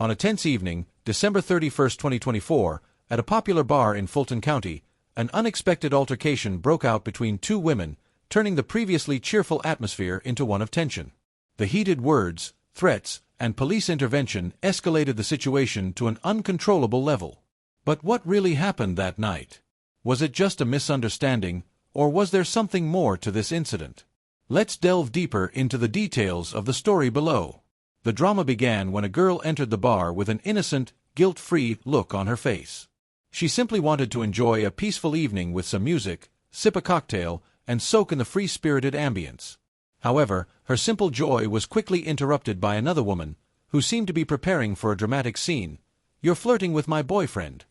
On a tense evening, December 31st, 2024, at a popular bar in Fulton County, an unexpected altercation broke out between two women, turning the previously cheerful atmosphere into one of tension. The heated words, threats, and police intervention escalated the situation to an uncontrollable level. But what really happened that night? Was it just a misunderstanding, or was there something more to this incident? Let's delve deeper into the details of the story below. The drama began when a girl entered the bar with an innocent, guilt-free look on her face. She simply wanted to enjoy a peaceful evening with some music, sip a cocktail, and soak in the free-spirited ambience. However, her simple joy was quickly interrupted by another woman, who seemed to be preparing for a dramatic scene. "You're flirting with my boyfriend."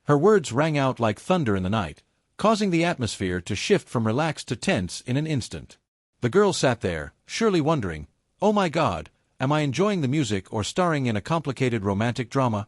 Her words rang out like thunder in the night, causing the atmosphere to shift from relaxed to tense in an instant. The girl sat there, surely wondering, "Oh my God, am I enjoying the music or starring in a complicated romantic drama?"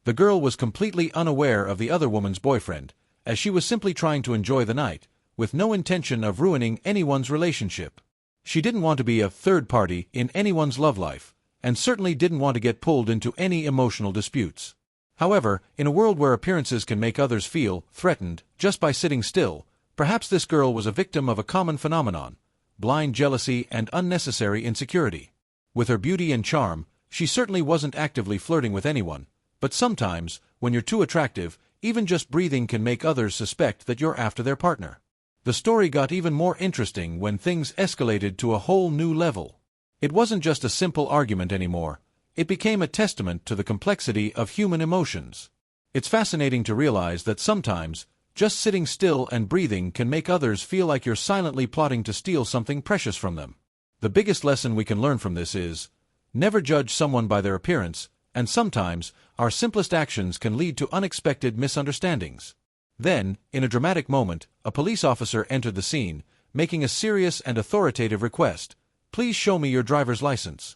The girl was completely unaware of the other woman's boyfriend, as she was simply trying to enjoy the night, with no intention of ruining anyone's relationship. She didn't want to be a third party in anyone's love life, and certainly didn't want to get pulled into any emotional disputes. However, in a world where appearances can make others feel threatened just by sitting still, perhaps this girl was a victim of a common phenomenon: blind jealousy and unnecessary insecurity. With her beauty and charm, she certainly wasn't actively flirting with anyone, but sometimes, when you're too attractive, even just breathing can make others suspect that you're after their partner. The story got even more interesting when things escalated to a whole new level. It wasn't just a simple argument anymore. It became a testament to the complexity of human emotions. It's fascinating to realize that sometimes, just sitting still and breathing can make others feel like you're silently plotting to steal something precious from them. The biggest lesson we can learn from this is, never judge someone by their appearance, and sometimes, our simplest actions can lead to unexpected misunderstandings. Then, in a dramatic moment, a police officer entered the scene, making a serious and authoritative request: "Please show me your driver's license."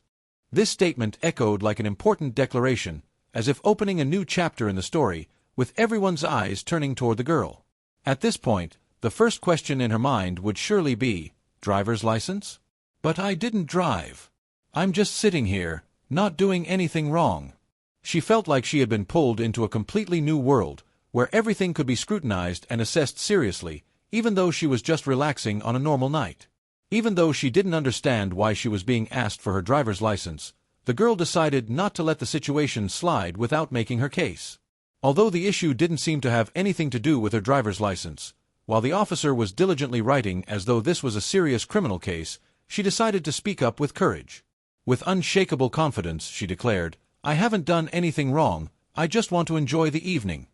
This statement echoed like an important declaration, as if opening a new chapter in the story, with everyone's eyes turning toward the girl. At this point, the first question in her mind would surely be, driver's license? But I didn't drive. I'm just sitting here, not doing anything wrong. She felt like she had been pulled into a completely new world, where everything could be scrutinized and assessed seriously, even though she was just relaxing on a normal night. Even though she didn't understand why she was being asked for her driver's license, the girl decided not to let the situation slide without making her case. Although the issue didn't seem to have anything to do with her driver's license, while the officer was diligently writing as though this was a serious criminal case, she decided to speak up with courage. With unshakable confidence, she declared, "I haven't done anything wrong, I just want to enjoy the evening."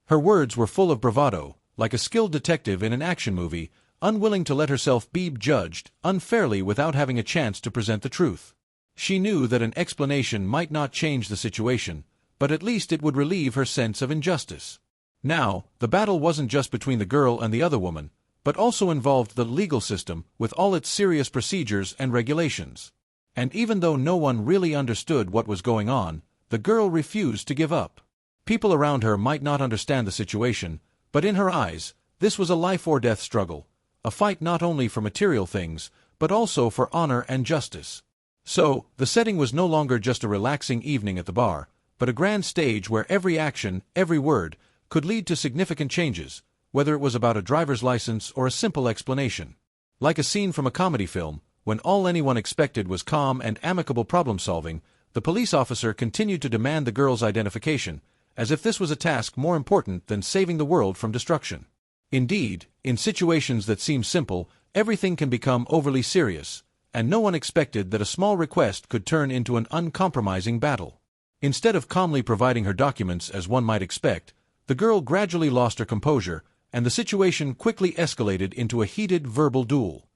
Her words were full of bravado, like a skilled detective in an action movie, unwilling to let herself be judged unfairly without having a chance to present the truth. She knew that an explanation might not change the situation, but at least it would relieve her sense of injustice. Now, the battle wasn't just between the girl and the other woman, but also involved the legal system with all its serious procedures and regulations. And even though no one really understood what was going on, the girl refused to give up. People around her might not understand the situation, but in her eyes, this was a life-or-death struggle, a fight not only for material things, but also for honor and justice. So, the setting was no longer just a relaxing evening at the bar, but a grand stage where every action, every word, could lead to significant changes, whether it was about a driver's license or a simple explanation. Like a scene from a comedy film, when all anyone expected was calm and amicable problem-solving, the police officer continued to demand the girl's identification, as if this was a task more important than saving the world from destruction. Indeed, in situations that seem simple, everything can become overly serious, and no one expected that a small request could turn into an uncompromising battle. Instead of calmly providing her documents as one might expect, the girl gradually lost her composure, and the situation quickly escalated into a heated verbal duel.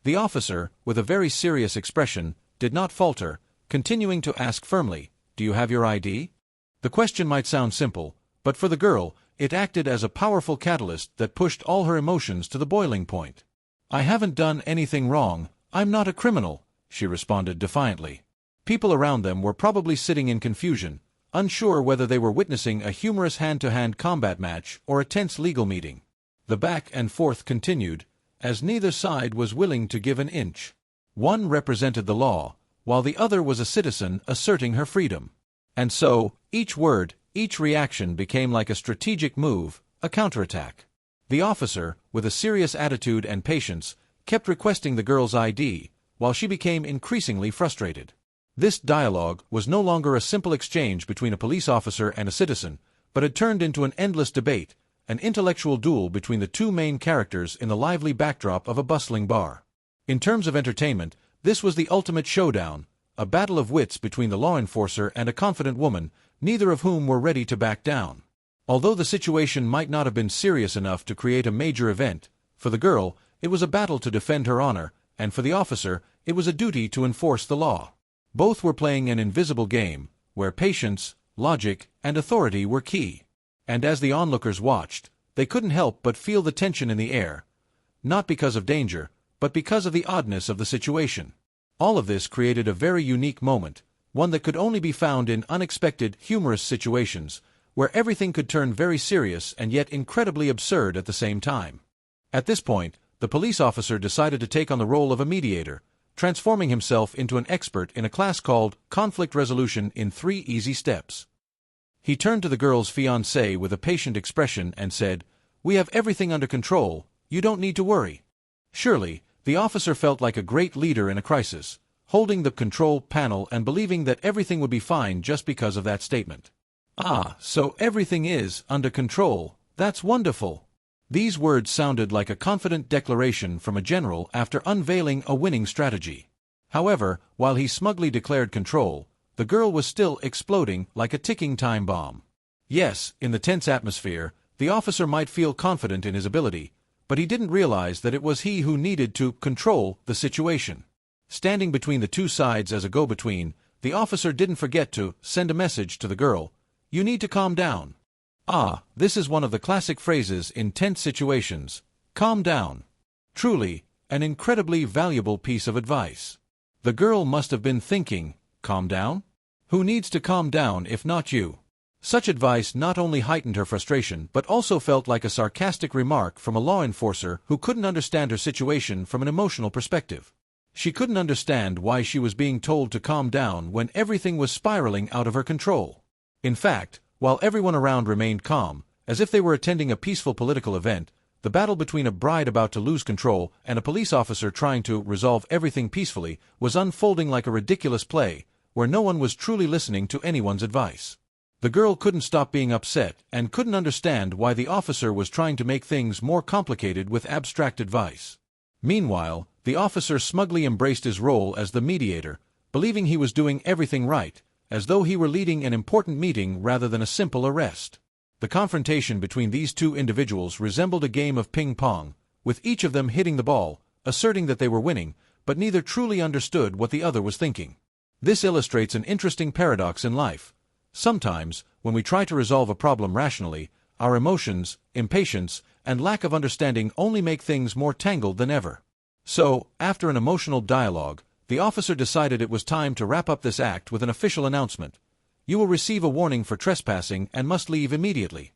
The officer, with a very serious expression, did not falter, continuing to ask firmly, "Do you have your ID?" The question might sound simple, but for the girl, it acted as a powerful catalyst that pushed all her emotions to the boiling point. "I haven't done anything wrong, I'm not a criminal," she responded defiantly. People around them were probably sitting in confusion, unsure whether they were witnessing a humorous hand-to-hand combat match or a tense legal meeting. The back and forth continued, as neither side was willing to give an inch. One represented the law, while the other was a citizen asserting her freedom. And so, each word, each reaction became like a strategic move, a counterattack. The officer, with a serious attitude and patience, kept requesting the girl's ID, while she became increasingly frustrated. This dialogue was no longer a simple exchange between a police officer and a citizen, but had turned into an endless debate, an intellectual duel between the two main characters in the lively backdrop of a bustling bar. In terms of entertainment, this was the ultimate showdown, a battle of wits between the law enforcer and a confident woman, neither of whom were ready to back down. Although the situation might not have been serious enough to create a major event, for the girl, it was a battle to defend her honor, and for the officer, it was a duty to enforce the law. Both were playing an invisible game, where patience, logic, and authority were key. And as the onlookers watched, they couldn't help but feel the tension in the air, not because of danger, but because of the oddness of the situation. All of this created a very unique moment, one that could only be found in unexpected, humorous situations, where everything could turn very serious and yet incredibly absurd at the same time. At this point, the police officer decided to take on the role of a mediator, transforming himself into an expert in a class called Conflict Resolution in 3 Easy Steps. He turned to the girl's fiancé with a patient expression and said, "We have everything under control, you don't need to worry." Surely, the officer felt like a great leader in a crisis, holding the control panel and believing that everything would be fine just because of that statement. "Ah, so everything is under control, that's wonderful." These words sounded like a confident declaration from a general after unveiling a winning strategy. However, while he smugly declared control, the girl was still exploding like a ticking time bomb. Yes, in the tense atmosphere, the officer might feel confident in his ability, but he didn't realize that it was he who needed to control the situation. Standing between the two sides as a go-between, the officer didn't forget to send a message to the girl, "You need to calm down." Ah, this is one of the classic phrases in tense situations, calm down. Truly, an incredibly valuable piece of advice. The girl must have been thinking, calm down? Who needs to calm down if not you? Such advice not only heightened her frustration but also felt like a sarcastic remark from a law enforcer who couldn't understand her situation from an emotional perspective. She couldn't understand why she was being told to calm down when everything was spiraling out of her control. In fact, while everyone around remained calm, as if they were attending a peaceful political event, the battle between a bride about to lose control and a police officer trying to resolve everything peacefully was unfolding like a ridiculous play, where no one was truly listening to anyone's advice. The girl couldn't stop being upset and couldn't understand why the officer was trying to make things more complicated with abstract advice. Meanwhile, the officer smugly embraced his role as the mediator, believing he was doing everything right, as though he were leading an important meeting rather than a simple arrest. The confrontation between these two individuals resembled a game of ping-pong, with each of them hitting the ball, asserting that they were winning, but neither truly understood what the other was thinking. This illustrates an interesting paradox in life. Sometimes, when we try to resolve a problem rationally, our emotions, impatience, and lack of understanding only make things more tangled than ever. So, after an emotional dialogue, the officer decided it was time to wrap up this act with an official announcement. "You will receive a warning for trespassing and must leave immediately."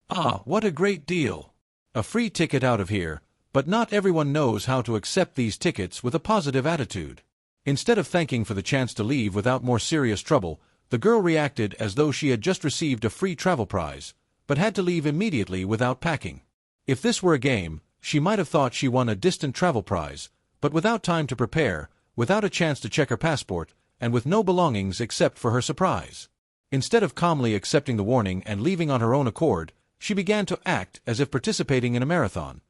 Ah, what a great deal! A free ticket out of here, but not everyone knows how to accept these tickets with a positive attitude. Instead of thanking for the chance to leave without more serious trouble, the girl reacted as though she had just received a free travel prize, but had to leave immediately without packing. If this were a game, she might have thought she won a distant travel prize, but without time to prepare, without a chance to check her passport, and with no belongings except for her surprise. Instead of calmly accepting the warning and leaving on her own accord, she began to act as if participating in a marathon,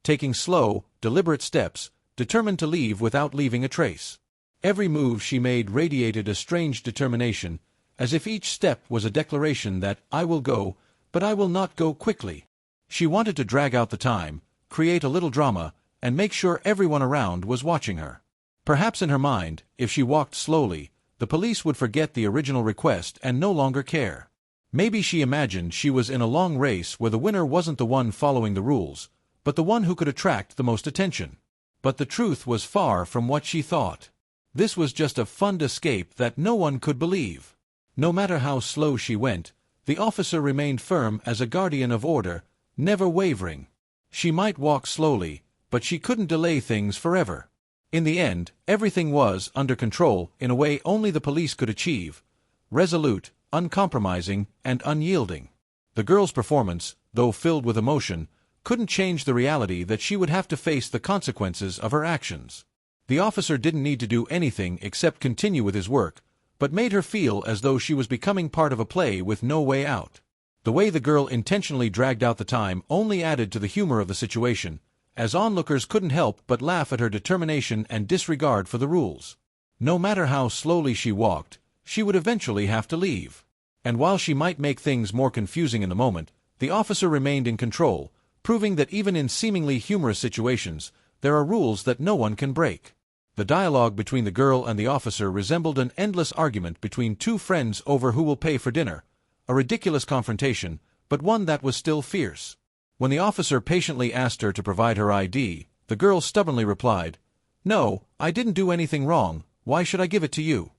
taking slow, deliberate steps, determined to leave without leaving a trace. Every move she made radiated a strange determination, as if each step was a declaration that, "I will go, but I will not go quickly." She wanted to drag out the time, create a little drama, and make sure everyone around was watching her. Perhaps in her mind, if she walked slowly, the police would forget the original request and no longer care. Maybe she imagined she was in a long race where the winner wasn't the one following the rules, but the one who could attract the most attention. But the truth was far from what she thought. This was just a fun escape that no one could believe. No matter how slow she went, the officer remained firm as a guardian of order, never wavering. She might walk slowly, but she couldn't delay things forever. In the end, everything was under control in a way only the police could achieve. Resolute, uncompromising, and unyielding. The girl's performance, though filled with emotion, couldn't change the reality that she would have to face the consequences of her actions. The officer didn't need to do anything except continue with his work, but made her feel as though she was becoming part of a play with no way out. The way the girl intentionally dragged out the time only added to the humor of the situation, as onlookers couldn't help but laugh at her determination and disregard for the rules. No matter how slowly she walked, she would eventually have to leave. And while she might make things more confusing in the moment, the officer remained in control, proving that even in seemingly humorous situations, there are rules that no one can break. The dialogue between the girl and the officer resembled an endless argument between two friends over who will pay for dinner, a ridiculous confrontation, but one that was still fierce. When the officer patiently asked her to provide her ID, the girl stubbornly replied, "No, I didn't do anything wrong, why should I give it to you?"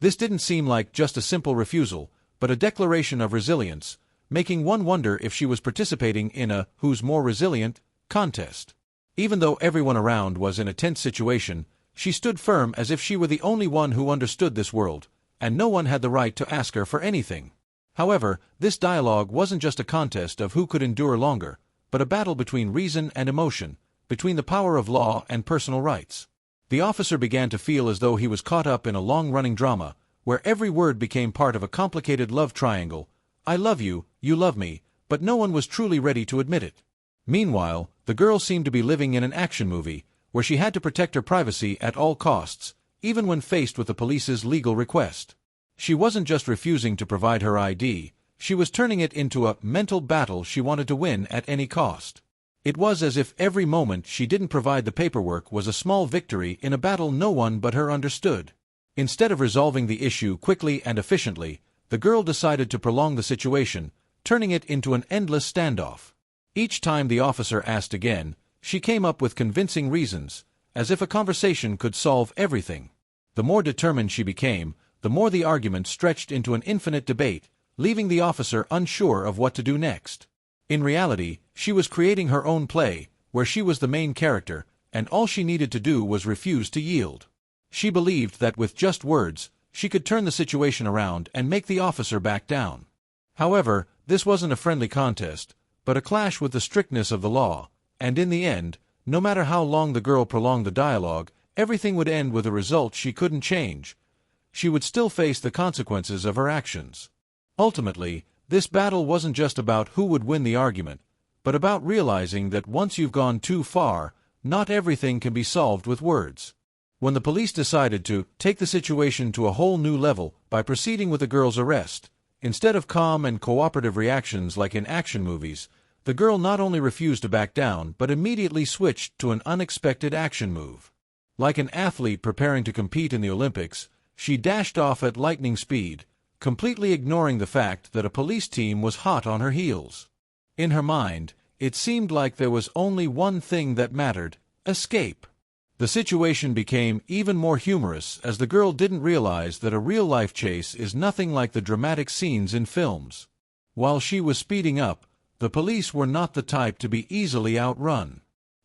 This didn't seem like just a simple refusal, but a declaration of resilience, making one wonder if she was participating in a "who's more resilient" contest. Even though everyone around was in a tense situation, she stood firm as if she were the only one who understood this world, and no one had the right to ask her for anything. However, this dialogue wasn't just a contest of who could endure longer, but a battle between reason and emotion, between the power of law and personal rights. The officer began to feel as though he was caught up in a long-running drama, where every word became part of a complicated love triangle. I love you, you love me, but no one was truly ready to admit it. Meanwhile, the girl seemed to be living in an action movie, where she had to protect her privacy at all costs, even when faced with the police's legal request. She wasn't just refusing to provide her ID, she was turning it into a mental battle she wanted to win at any cost. It was as if every moment she didn't provide the paperwork was a small victory in a battle no one but her understood. Instead of resolving the issue quickly and efficiently, the girl decided to prolong the situation, turning it into an endless standoff. Each time the officer asked again, she came up with convincing reasons, as if a conversation could solve everything. The more determined she became, the more the argument stretched into an infinite debate, leaving the officer unsure of what to do next. In reality, she was creating her own play, where she was the main character, and all she needed to do was refuse to yield. She believed that with just words, she could turn the situation around and make the officer back down. However, this wasn't a friendly contest, but a clash with the strictness of the law, and in the end, no matter how long the girl prolonged the dialogue, everything would end with a result she couldn't change. She would still face the consequences of her actions. Ultimately, this battle wasn't just about who would win the argument, but about realizing that once you've gone too far, not everything can be solved with words. When the police decided to take the situation to a whole new level by proceeding with the girl's arrest, instead of calm and cooperative reactions like in action movies, the girl not only refused to back down but immediately switched to an unexpected action move. Like an athlete preparing to compete in the Olympics, she dashed off at lightning speed, completely ignoring the fact that a police team was hot on her heels. In her mind, it seemed like there was only one thing that mattered: escape. The situation became even more humorous as the girl didn't realize that a real-life chase is nothing like the dramatic scenes in films. While she was speeding up, the police were not the type to be easily outrun.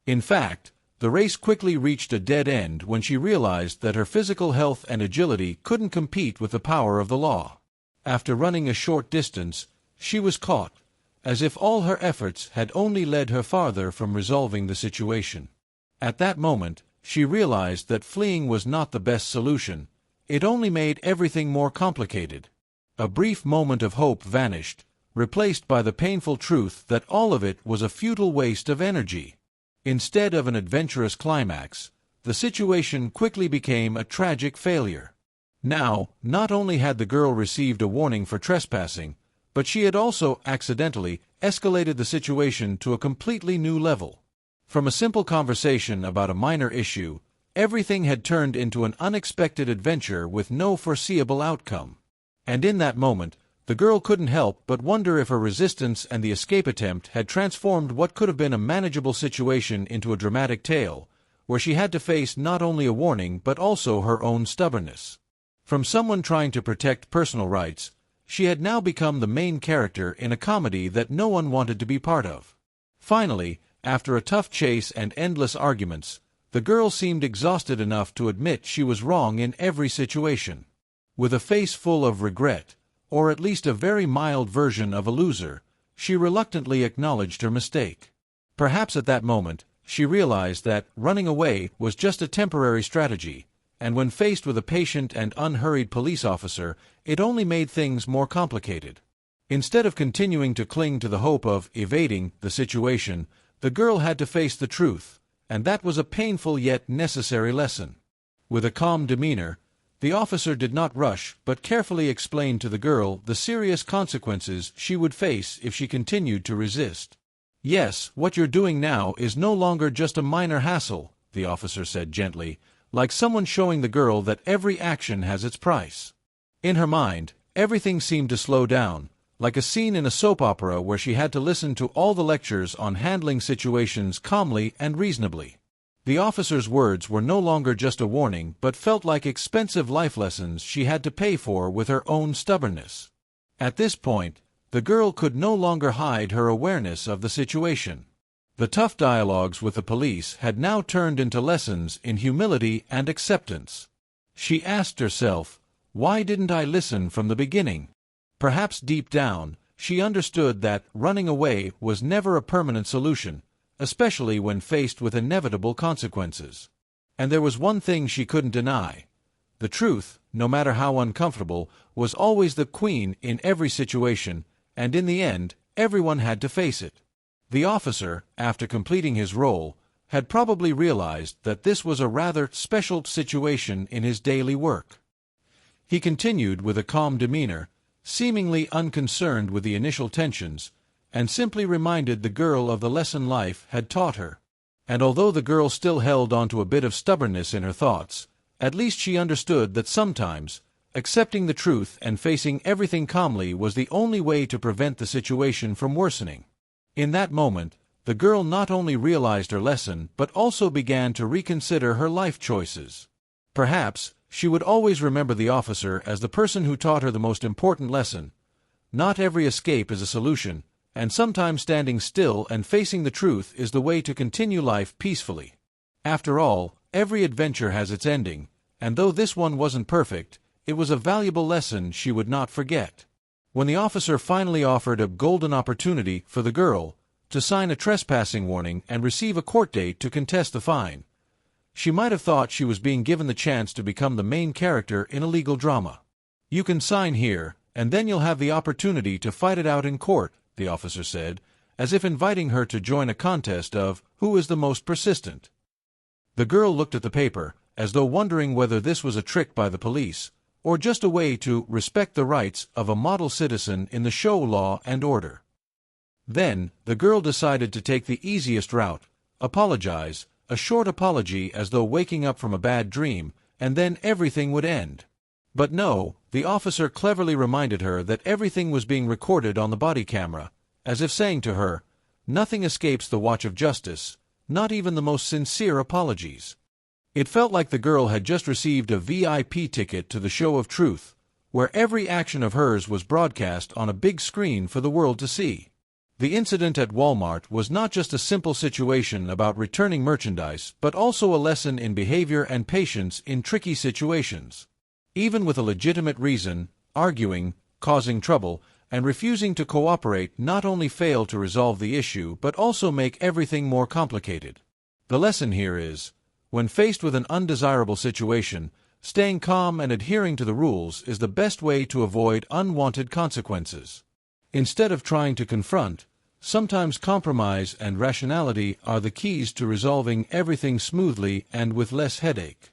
In fact, the race quickly reached a dead end when she realized that her physical health and agility couldn't compete with the power of the law. After running a short distance, she was caught, as if all her efforts had only led her farther from resolving the situation. At that moment, she realized that fleeing was not the best solution. It only made everything more complicated. A brief moment of hope vanished, replaced by the painful truth that all of it was a futile waste of energy. Instead of an adventurous climax, the situation quickly became a tragic failure. Now, not only had the girl received a warning for trespassing, but she had also accidentally escalated the situation to a completely new level. From a simple conversation about a minor issue, everything had turned into an unexpected adventure with no foreseeable outcome. And in that moment, the girl couldn't help but wonder if her resistance and the escape attempt had transformed what could have been a manageable situation into a dramatic tale, where she had to face not only a warning but also her own stubbornness. From someone trying to protect personal rights, she had now become the main character in a comedy that no one wanted to be part of. Finally, after a tough chase and endless arguments, the girl seemed exhausted enough to admit she was wrong in every situation. With a face full of regret, or at least a very mild version of a loser, she reluctantly acknowledged her mistake. Perhaps at that moment, she realized that running away was just a temporary strategy, and when faced with a patient and unhurried police officer, it only made things more complicated. Instead of continuing to cling to the hope of evading the situation, the girl had to face the truth, and that was a painful yet necessary lesson. With a calm demeanor, the officer did not rush but carefully explained to the girl the serious consequences she would face if she continued to resist. "Yes, what you're doing now is no longer just a minor hassle," the officer said gently, like someone showing the girl that every action has its price. In her mind, everything seemed to slow down, like a scene in a soap opera where she had to listen to all the lectures on handling situations calmly and reasonably. The officer's words were no longer just a warning but felt like expensive life lessons she had to pay for with her own stubbornness. At this point, the girl could no longer hide her awareness of the situation. The tough dialogues with the police had now turned into lessons in humility and acceptance. She asked herself, "Why didn't I listen from the beginning?" Perhaps deep down, she understood that running away was never a permanent solution, especially when faced with inevitable consequences. And there was one thing she couldn't deny. The truth, no matter how uncomfortable, was always the queen in every situation, and in the end, everyone had to face it. The officer, after completing his role, had probably realized that this was a rather special situation in his daily work. He continued with a calm demeanor, seemingly unconcerned with the initial tensions, and simply reminded the girl of the lesson life had taught her. And although the girl still held on to a bit of stubbornness in her thoughts, at least she understood that sometimes, accepting the truth and facing everything calmly was the only way to prevent the situation from worsening. In that moment, the girl not only realized her lesson but also began to reconsider her life choices. Perhaps she would always remember the officer as the person who taught her the most important lesson. Not every escape is a solution, and sometimes standing still and facing the truth is the way to continue life peacefully. After all, every adventure has its ending, and though this one wasn't perfect, it was a valuable lesson she would not forget. When the officer finally offered a golden opportunity for the girl to sign a trespassing warning and receive a court date to contest the fine, she might have thought she was being given the chance to become the main character in a legal drama. "You can sign here, and then you'll have the opportunity to fight it out in court," the officer said, as if inviting her to join a contest of who is the most persistent. The girl looked at the paper, as though wondering whether this was a trick by the police, or just a way to respect the rights of a model citizen in the show law and order. Then, the girl decided to take the easiest route, apologize, a short apology as though waking up from a bad dream, and then everything would end. But no, the officer cleverly reminded her that everything was being recorded on the body camera, as if saying to her, "Nothing escapes the watch of justice, not even the most sincere apologies." It felt like the girl had just received a VIP ticket to the show of truth, where every action of hers was broadcast on a big screen for the world to see. The incident at Walmart was not just a simple situation about returning merchandise, but also a lesson in behavior and patience in tricky situations. Even with a legitimate reason, arguing, causing trouble, and refusing to cooperate not only fail to resolve the issue but also make everything more complicated. The lesson here is, when faced with an undesirable situation, staying calm and adhering to the rules is the best way to avoid unwanted consequences. Instead of trying to confront, sometimes compromise and rationality are the keys to resolving everything smoothly and with less headache.